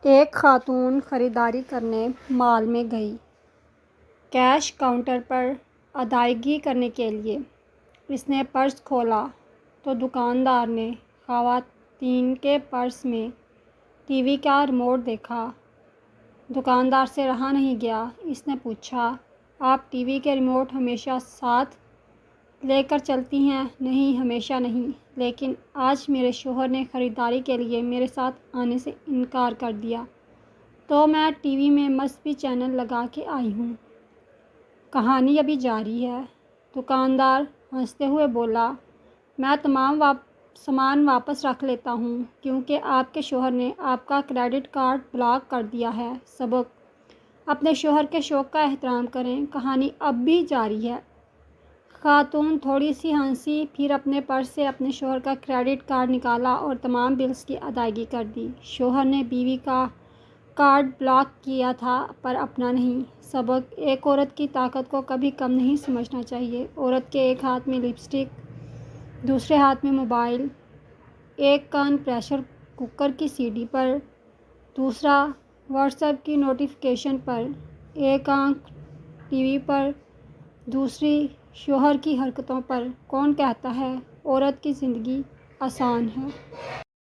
ایک خاتون خریداری کرنے مال میں گئی۔ کیش کاؤنٹر پر ادائیگی کرنے کے لیے اس نے پرس کھولا تو دکاندار نے خواتین کے پرس میں ٹی وی کا ریموٹ دیکھا۔ دکاندار سے رہا نہیں گیا۔ اس نے پوچھا، آپ ٹی وی کے ریموٹ ہمیشہ ساتھ لے کر چلتی ہیں؟ نہیں، ہمیشہ نہیں، لیکن آج میرے شوہر نے خریداری کے لیے میرے ساتھ آنے سے انکار کر دیا تو میں ٹی وی میں مذہبی چینل لگا کے آئی ہوں۔ کہانی ابھی جاری ہے۔ دکاندار ہنستے ہوئے بولا، میں تمام سامان واپس رکھ لیتا ہوں کیونکہ آپ کے شوہر نے آپ کا کریڈٹ کارڈ بلاک کر دیا ہے۔ سبق: اپنے شوہر کے شوق کا احترام کریں۔ کہانی اب بھی جاری ہے۔ خاتون تھوڑی سی ہنسی، پھر اپنے پرس سے اپنے شوہر کا کریڈٹ کارڈ نکالا اور تمام بلز کی ادائیگی کر دی۔ شوہر نے بیوی کا کارڈ بلاک کیا تھا پر اپنا نہیں۔ سبق: ایک عورت کی طاقت کو کبھی کم نہیں سمجھنا چاہیے۔ عورت کے ایک ہاتھ میں لپسٹک، دوسرے ہاتھ میں موبائل، ایک کان پریشر کوکر کی سیٹی پر، دوسرا واٹس ایپ کی نوٹیفیکیشن پر، ایک آنکھ ٹی وی پر، دوسری شوہر کی حرکتوں پر۔ کون کہتا ہے عورت کی زندگی آسان ہے؟